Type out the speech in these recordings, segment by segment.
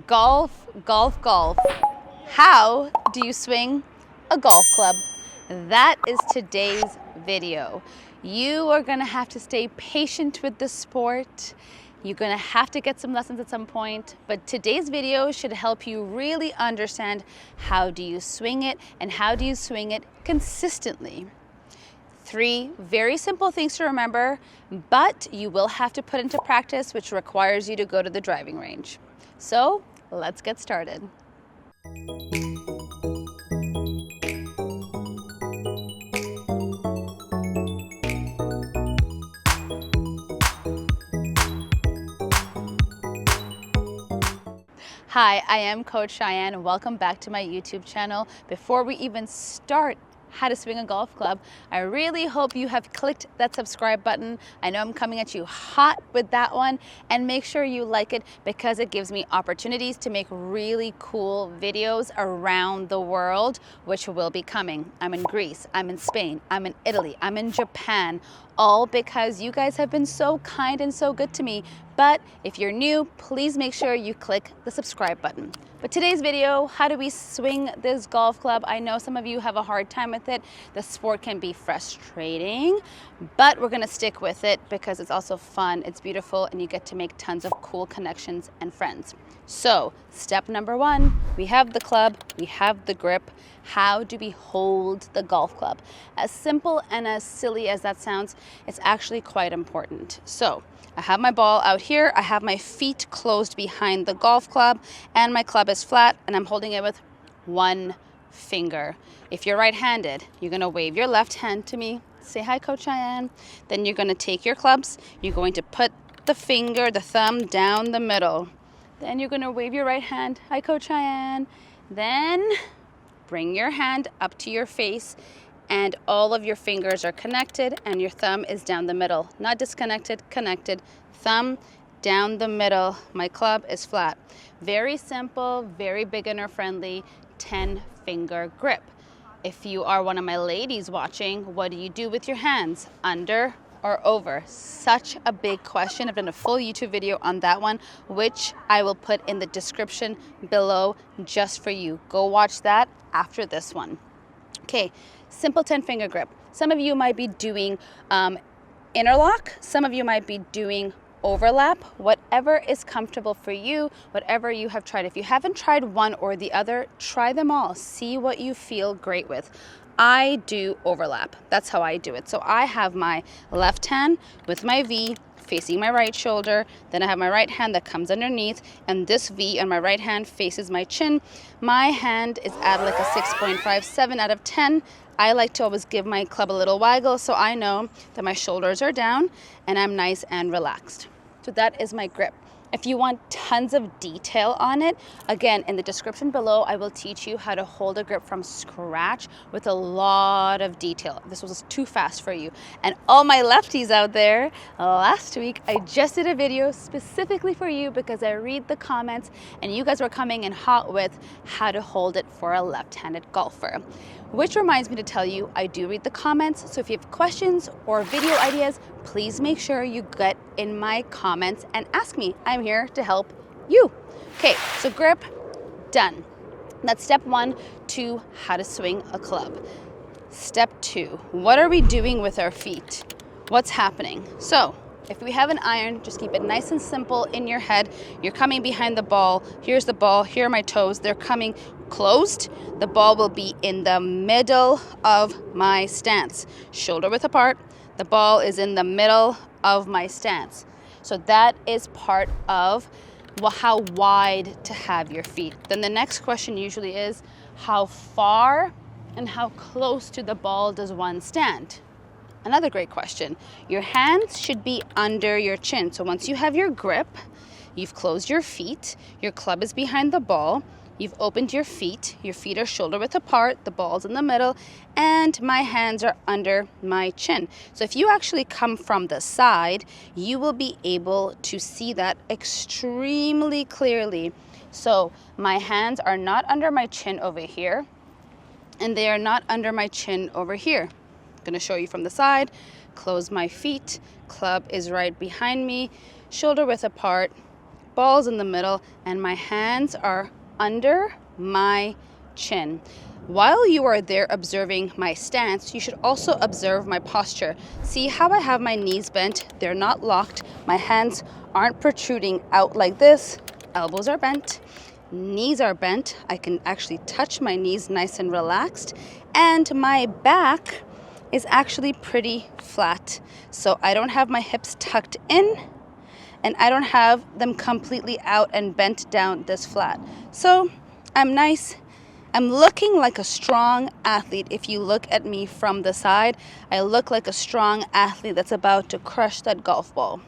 Golf, golf, golf. How do you swing a golf club? That is today's video. You are gonna have to stay patient with the sport. You're gonna have to get some lessons at some point, but today's video should help you really understand how do you swing it and how do you swing it consistently. 3 very simple things to remember, but you will have to put into practice, which requires you to go to the driving range. So let's get started. Hi, I am Coach Shayain. Welcome back to my YouTube channel. Before we even start how to swing a golf club, I really hope you have clicked that subscribe button. I know I'm coming at you hot with that one, and make sure you like it because it gives me opportunities to make really cool videos around the world, which will be coming. I'm in Greece, I'm in Spain, I'm in Italy, I'm in Japan, all because you guys have been so kind and so good to me. But if you're new, please make sure you click the subscribe button. But today's video, how do we swing this golf club? I know some of you have a hard time with it. The sport can be frustrating, but we're gonna stick with it because it's also fun, it's beautiful, and you get to make tons of cool connections and friends. So step number 1, we have the club, we have the grip. How do we hold the golf club? As simple and as silly as that sounds, it's actually quite important. So I have my ball out here, I have my feet closed behind the golf club, and my club is flat, and I'm holding it with one finger. If you're right-handed, you're gonna wave your left hand to me, say hi Coach Shayain. Then you're gonna take your clubs, you're going to put the finger, the thumb down the middle. Then you're gonna wave your right hand, hi Coach Shayain. Then bring your hand up to your face, and all of your fingers are connected and your thumb is down the middle. Not disconnected, connected. Thumb down the middle. My club is flat. Very simple, very beginner friendly, 10-finger grip. If you are one of my ladies watching, what do you do with your hands? Under or over? Such a big question. I've done a full YouTube video on that one, which I will put in the description below just for you. Go watch that after this one. Okay, simple 10-finger grip. Some of you might be doing interlock. Some of you might be doing overlap. Whatever is comfortable for you, whatever you have tried. If you haven't tried one or the other, try them all. See what you feel great with. I do overlap. That's how I do it. So I have my left hand with my V facing my right shoulder. Then I have my right hand that comes underneath, and this V on my right hand faces my chin. My hand is at like a 6.57 out of 10. I like to always give my club a little waggle so I know that my shoulders are down and I'm nice and relaxed. So that is my grip. If you want tons of detail on it, again, in the description below, I will teach you how to hold a grip from scratch with a lot of detail. This was too fast for you. And all my lefties out there, last week, I just did a video specifically for you because I read the comments and you guys were coming in hot with how to hold it for a left-handed golfer. Which reminds me to tell you, I do read the comments, so if you have questions or video ideas, please make sure you get in my comments and ask me. I'm here to help you. Okay, so grip, done. That's step 1 to how to swing a club. Step 2, what are we doing with our feet? What's happening? So, if we have an iron, just keep it nice and simple in your head. You're coming behind the ball. Here's the ball. Here are my toes. They're coming closed. The ball will be in the middle of my stance. Shoulder width apart. The ball is in the middle of my stance. So that is part of how wide to have your feet. Then the next question usually is, how far and how close to the ball does one stand? Another great question. Your hands should be under your chin. So once you have your grip, you've closed your feet, your club is behind the ball, you've opened your feet are shoulder width apart, the ball's in the middle, and my hands are under my chin. So if you actually come from the side, you will be able to see that extremely clearly. So my hands are not under my chin over here, and they are not under my chin over here. I'm gonna show you from the side. Close my feet, club is right behind me, shoulder width apart, ball's in the middle, and my hands are under my chin. While you are there observing my stance, you should also observe my posture. See how I have my knees bent? They're not locked. My hands aren't protruding out like this. Elbows are bent. Knees are bent. I can actually touch my knees nice and relaxed. And my back is actually pretty flat. So I don't have my hips tucked in, and I don't have them completely out and bent down this flat. So I'm nice. I'm looking like a strong athlete. If you look at me from the side, I look like a strong athlete that's about to crush that golf ball.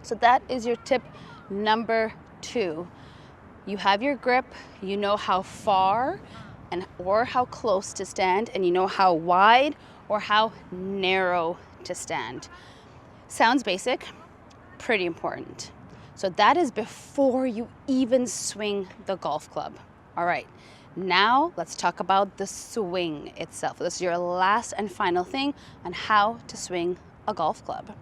So that is your tip number 2. You have your grip, you know how far or how close to stand, and you know how wide or how narrow to stand. Sounds basic, pretty important. So that is before you even swing the golf club. All right, now let's talk about the swing itself. This is your last and final thing on how to swing a golf club.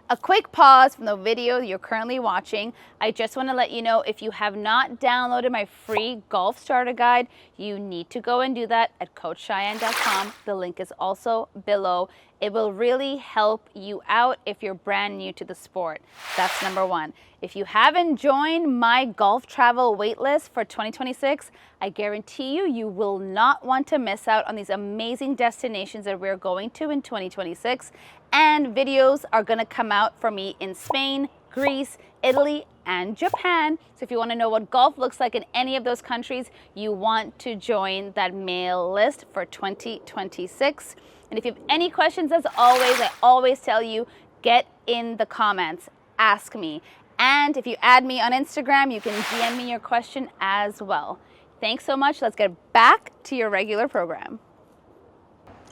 A quick pause from the video you're currently watching. I just want to let you know, if you have not downloaded my free golf starter guide, you need to go and do that at coachshayain.com. The link is also below. It will really help you out if you're brand new to the sport. That's number 1. If you haven't joined my golf travel waitlist for 2026, I guarantee you will not want to miss out on these amazing destinations that we're going to in 2026. And videos are gonna come out for me in Spain, Greece, Italy, and Japan. So if you wanna know what golf looks like in any of those countries, you want to join that mail list for 2026. And if you have any questions, as always, I always tell you, get in the comments, ask me. And if you add me on Instagram, you can DM me your question as well. Thanks so much. Let's get back to your regular program.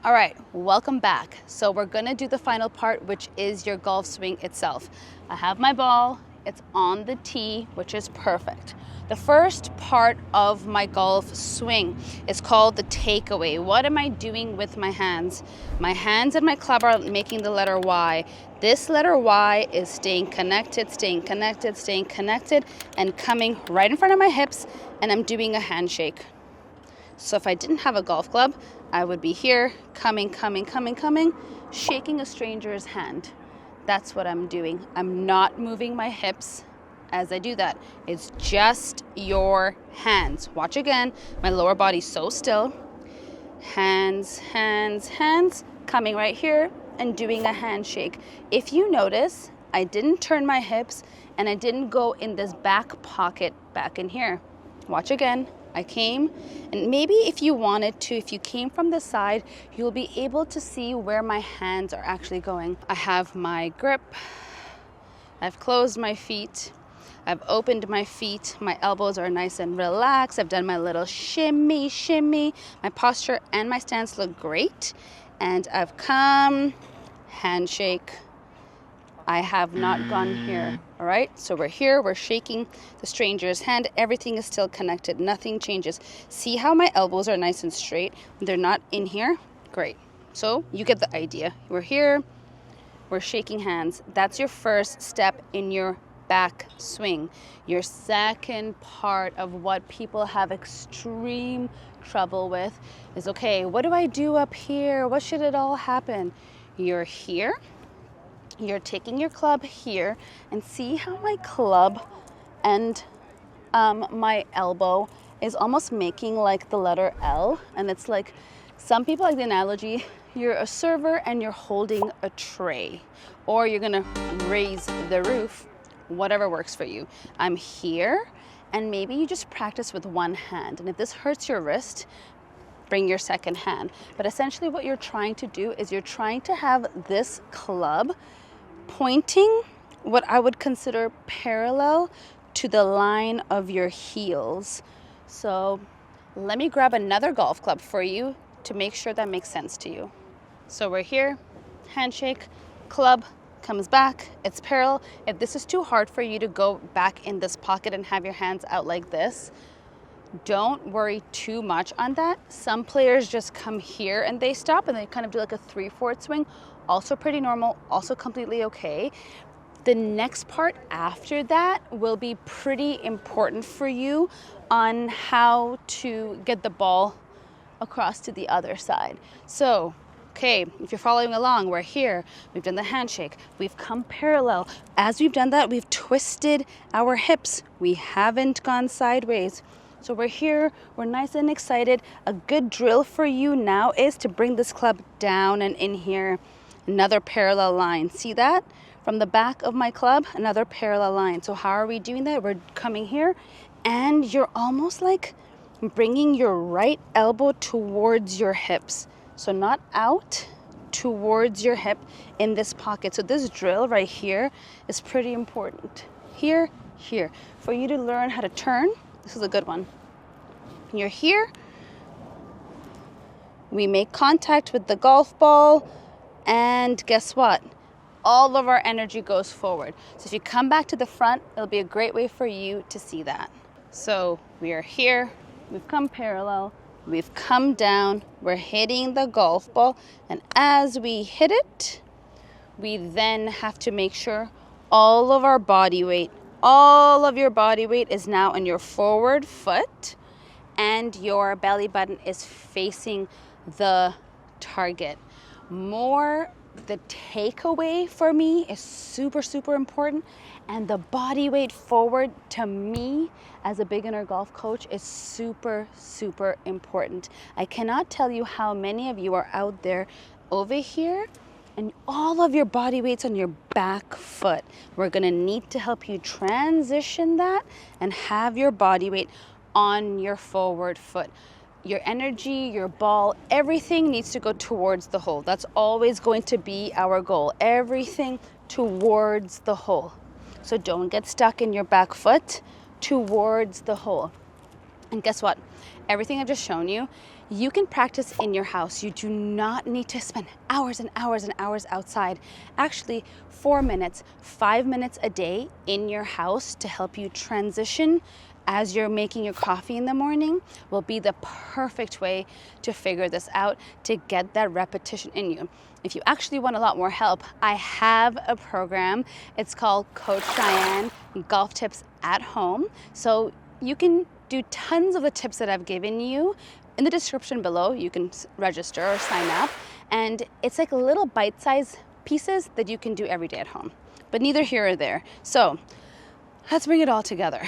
All right, welcome back. So we're gonna do the final part, which is your golf swing itself. I have my ball, it's on the tee, which is perfect. The first part of my golf swing is called the takeaway. What am I doing with my hands? My hands and my club are making the letter Y. This letter Y is staying connected, staying connected, staying connected, and coming right in front of my hips, and I'm doing a handshake. So if I didn't have a golf club, I would be here, coming, shaking a stranger's hand. That's what I'm doing. I'm not moving my hips as I do that. It's just your hands. Watch again. My lower body's so still. Hands, hands, hands, coming right here and doing a handshake. If you notice, I didn't turn my hips and I didn't go in this back pocket back in here. Watch again. I came, and maybe if you wanted to, if you came from the side, you'll be able to see where my hands are actually going. I have my grip. I've closed my feet. I've opened my feet. My elbows are nice and relaxed. I've done my little shimmy, shimmy. My posture and my stance look great. And I've come, handshake. I have not gone here, all right? So we're here, we're shaking the stranger's hand. Everything is still connected, nothing changes. See how my elbows are nice and straight? They're not in here, great. So you get the idea. We're here, we're shaking hands. That's your first step in your back swing. Your second part of what people have extreme trouble with is, okay, what do I do up here? What should it all happen? You're here. You're taking your club here, and see how my club and my elbow is almost making like the letter L. And it's like, some people like the analogy, you're a server and you're holding a tray, or you're gonna raise the roof, whatever works for you. I'm here, and maybe you just practice with one hand. And if this hurts your wrist, bring your second hand. But essentially what you're trying to do is you're trying to have this club pointing what I would consider parallel to the line of your heels. So let me grab another golf club for you to make sure that makes sense to you. So we're here, handshake, club comes back, it's parallel. If this is too hard for you to go back in this pocket and have your hands out like this, don't worry too much on that. Some players just come here and they stop and they kind of do like a 3/4 swing. Also pretty normal, also completely okay. The next part after that will be pretty important for you on how to get the ball across to the other side. So, okay, if you're following along, we're here, we've done the handshake, we've come parallel. As we've done that, we've twisted our hips. We haven't gone sideways. So we're here, we're nice and excited. A good drill for you now is to bring this club down and in here. Another parallel line. See that? From the back of my club, another parallel line. So how are we doing that? We're coming here and you're almost like bringing your right elbow towards your hips. So not out, towards your hip in this pocket. So this drill right here is pretty important. Here, here. For you to learn how to turn, this is a good one. You're here, we make contact with the golf ball, and guess what? All of our energy goes forward. So if you come back to the front, it'll be a great way for you to see that. So we are here, we've come parallel, we've come down, we're hitting the golf ball, and as we hit it, we then have to make sure all of our body weight, all of your body weight is now on your forward foot, and your belly button is facing the target. The takeaway for me is super, super important, and the body weight forward to me as a beginner golf coach is super, super important. I cannot tell you how many of you are out there over here and all of your body weight's on your back foot. We're gonna need to help you transition that and have your body weight on your forward foot. Your energy, your ball, everything needs to go towards the hole. That's always going to be our goal. Everything towards the hole. So don't get stuck in your back foot, towards the hole. And guess what? Everything I've just shown you, you can practice in your house. You do not need to spend hours and hours and hours outside. Actually, 4 minutes, 5 minutes a day in your house to help you transition as you're making your coffee in the morning will be the perfect way to figure this out, to get that repetition in you. If you actually want a lot more help, I have a program. It's called Coach Shayain Golf Tips at Home. So you can do tons of the tips that I've given you. In the description below, you can register or sign up. And it's like little bite-sized pieces that you can do every day at home. But neither here or there. So let's bring it all together.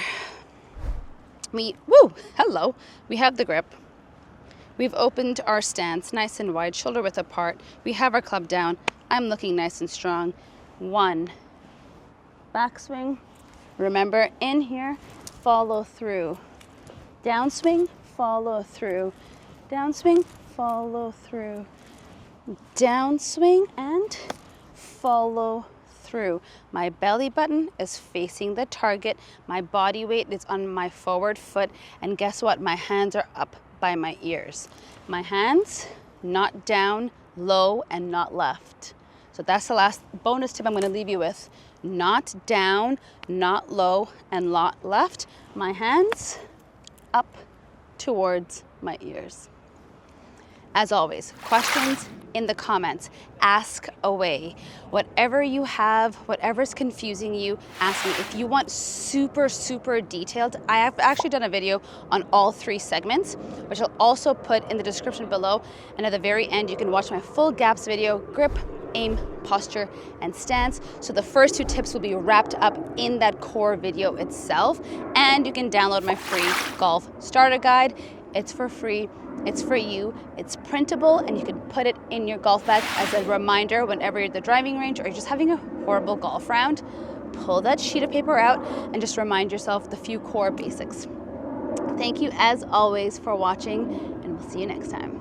Hello, we have the grip. We've opened our stance nice and wide, shoulder width apart. We have our club down. I'm looking nice and strong. 1, backswing. Remember, in here, follow through. Downswing, follow through. Downswing, follow through. Downswing and follow through. My belly button is facing the target. My body weight is on my forward foot. And guess what? My hands are up by my ears. My hands, not down, low, and not left. So that's the last bonus tip I'm going to leave you with. Not down, not low, and not left. My hands up towards my ears. As always, questions in the comments. Ask away. Whatever you have, whatever's confusing you, ask me. If you want super, super detailed, I have actually done a video on all 3 segments, which I'll also put in the description below. And at the very end, you can watch my full gaps video, grip, aim, posture, and stance. So the first 2 tips will be wrapped up in that core video itself. And you can download my free golf starter guide. It's for free. It's for you, it's printable, and you can put it in your golf bag as a reminder whenever you're at the driving range or you're just having a horrible golf round. Pull that sheet of paper out and just remind yourself the few core basics. Thank you as always for watching, and we'll see you next time.